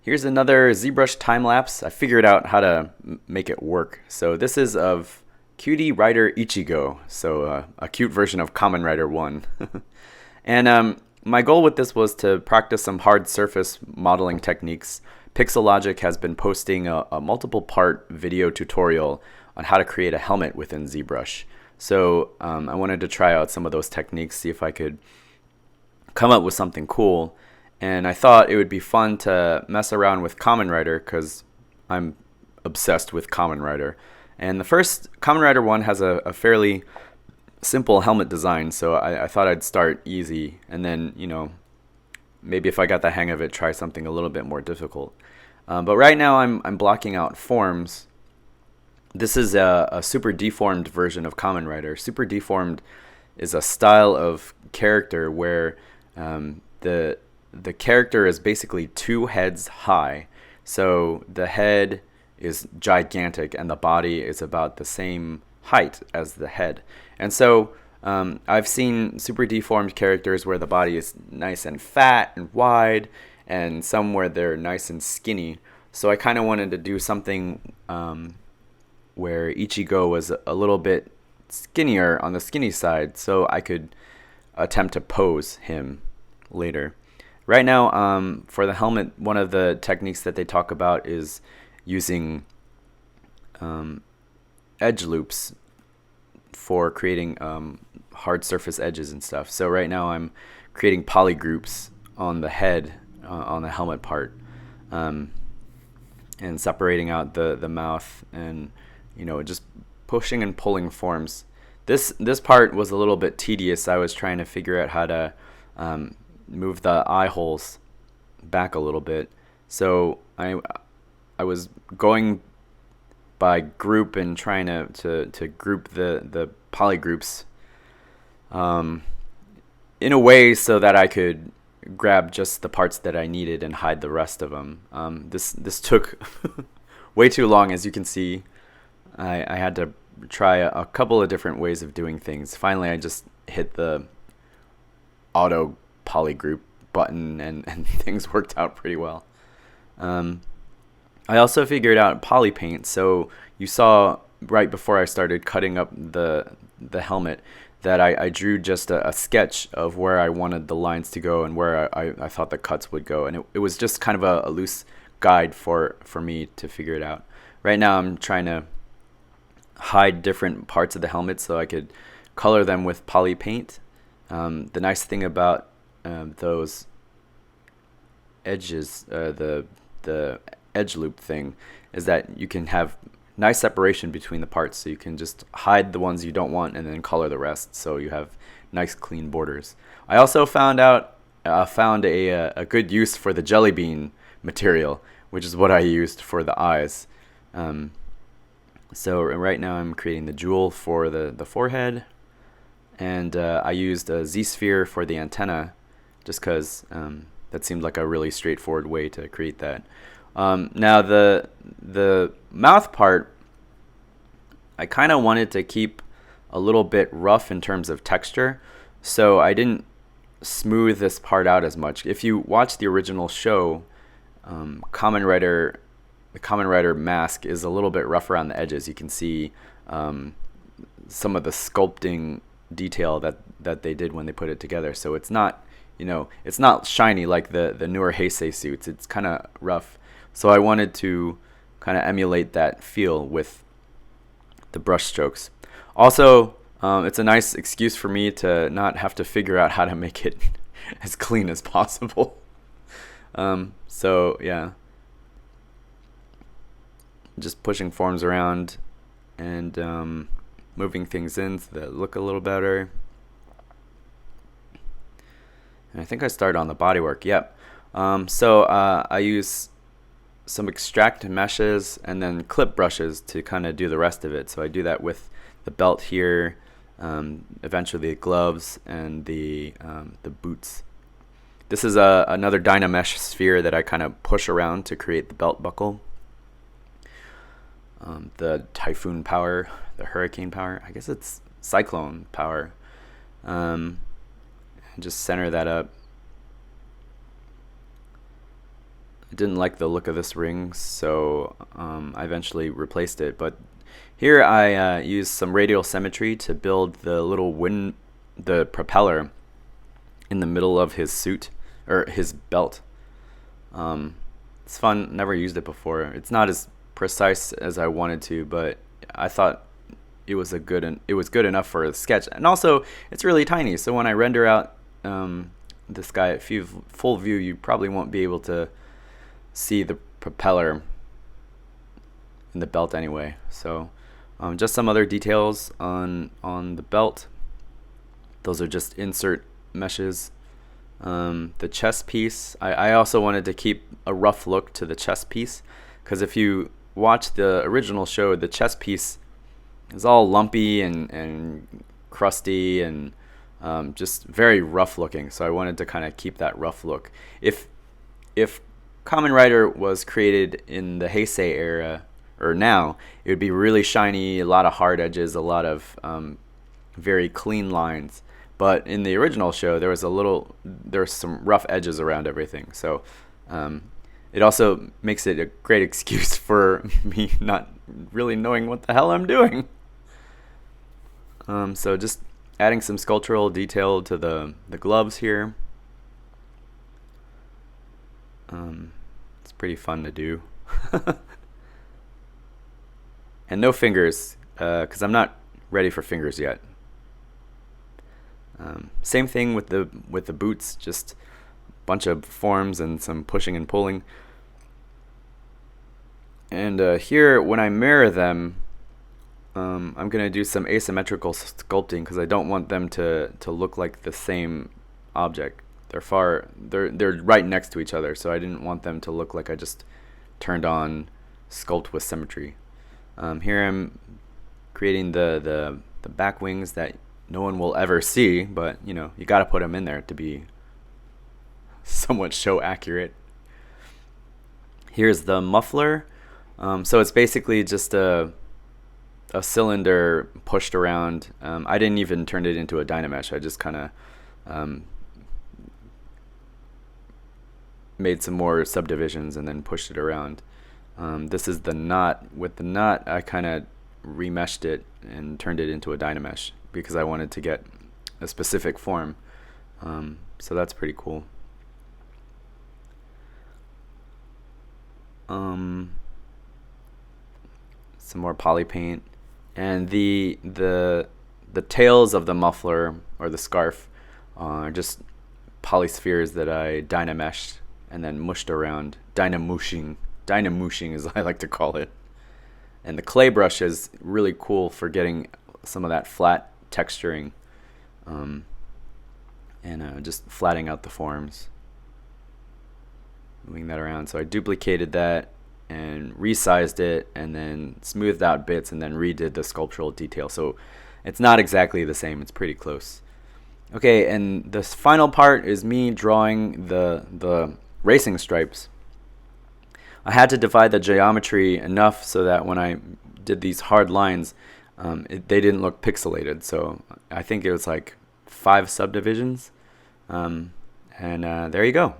Here's another ZBrush time lapse. I figured out how to make it work. So this is of Cutie Writer Ichigo, so a cute version of Common Writer 1. And my goal with this was to practice some hard surface modeling techniques. Pixelogic has been posting a multiple part video tutorial on how to create a helmet within ZBrush. So I wanted to try out some of those techniques, see if I could come up with something cool. And I thought it would be fun to mess around with Common Writer because I'm obsessed with Common Writer. And the first Common Writer 1 has a fairly simple helmet design, so I thought I'd start easy and then, maybe if I got the hang of it, try something a little bit more difficult. But right now I'm blocking out forms. This is a super deformed version of Common Writer. Super deformed is a style of character where the character is basically two heads high. So the head is gigantic and the body is about the same height as the head. And so I've seen super deformed characters where the body is nice and fat and wide, and some where they're nice and skinny. So I kind of wanted to do something where Ichigo was a little bit skinnier on the skinny side, so I could attempt to pose him later. Right now, for the helmet, one of the techniques that they talk about is using edge loops for creating hard surface edges and stuff. So right now I'm creating polygroups on the head, on the helmet part, and separating out the mouth and, just pushing and pulling forms. This part was a little bit tedious. I was trying to figure out how to move the eye holes back a little bit. So I was going by group and trying to group the polygroups in a way so that I could grab just the parts that I needed and hide the rest of them. This took way too long, as you can see. I had to try a couple of different ways of doing things. Finally, I just hit the auto polygroup button and things worked out pretty well. I also figured out polypaint. So you saw right before I started cutting up the helmet that I drew just a sketch of where I wanted the lines to go and where I thought the cuts would go. And it was just kind of a loose guide for me to figure it out. Right now I'm trying to hide different parts of the helmet so I could color them with polypaint. The nice thing about those edges, the edge loop thing, is that you can have nice separation between the parts, so you can just hide the ones you don't want and then color the rest, so you have nice clean borders. I also found a good use for the jelly bean material, which is what I used for the eyes. So right now I'm creating the jewel for the forehead, and I used a Z-sphere for the antenna just because that seemed like a really straightforward way to create that. Now the mouth part, I kind of wanted to keep a little bit rough in terms of texture, so I didn't smooth this part out as much. If you watch the original show, the Common Writer mask is a little bit rough around the edges. You can see some of the sculpting detail that they did when they put it together. So it's not, it's not shiny like the newer Heisei suits. It's kind of rough. So I wanted to kind of emulate that feel with the brush strokes. Also, it's a nice excuse for me to not have to figure out how to make it as clean as possible. So yeah, just pushing forms around and moving things in so that look a little better. And I think I started on the bodywork. Yep. So I use some extract meshes and then clip brushes to kind of do the rest of it. So I do that with the belt here, eventually the gloves and the boots. This is another Dynamesh sphere that I kind of push around to create the belt buckle. The typhoon power, the hurricane power, I guess it's cyclone power. And just center that up. I didn't like the look of this ring, so I eventually replaced it. But here I used some radial symmetry to build the propeller in the middle of his suit, or his belt. It's fun, never used it before. It's not as precise as I wanted to, but I thought it was good enough for a sketch. And also, it's really tiny, so when I render out this guy at full view, you probably won't be able to see the propeller in the belt anyway. So just some other details on the belt. Those are just insert meshes. The chest piece, I also wanted to keep a rough look to the chest piece, because if you watch the original show, the chest piece is all lumpy and crusty and just very rough looking. So I wanted to kind of keep that rough look. If Kamen Rider was created in the Heisei era, or now, it would be really shiny, a lot of hard edges, a lot of very clean lines. But in the original show, there was some rough edges around everything. So it also makes it a great excuse for me not really knowing what the hell I'm doing. So just adding some sculptural detail to the gloves here. It's pretty fun to do. And no fingers, because I'm not ready for fingers yet. Same thing with the boots, just a bunch of forms and some pushing and pulling. And here, when I mirror them, I'm going to do some asymmetrical sculpting, because I don't want them to look like the same object. They're right next to each other, so I didn't want them to look like I just turned on sculpt with symmetry. Here I'm creating the back wings that no one will ever see, but you got to put them in there to be somewhat show accurate. Here's the muffler. So it's basically just a cylinder pushed around. I didn't even turn it into a Dynamesh. I just kind of made some more subdivisions and then pushed it around. This is the knot. With the knot, I kind of remeshed it and turned it into a Dynamesh, because I wanted to get a specific form. So that's pretty cool. Some more poly paint, and the tails of the muffler or the scarf are just polyspheres that I dynameshed and then mushed around. Dynamushing as I like to call it. And the clay brush is really cool for getting some of that flat texturing, and just flattening out the forms, moving that around. So I duplicated that and resized it, and then smoothed out bits, and then redid the sculptural detail. So it's not exactly the same, it's pretty close. Okay, and this final part is me drawing the racing stripes. I had to divide the geometry enough so that when I did these hard lines, they didn't look pixelated. So I think it was like 5 subdivisions. And there you go.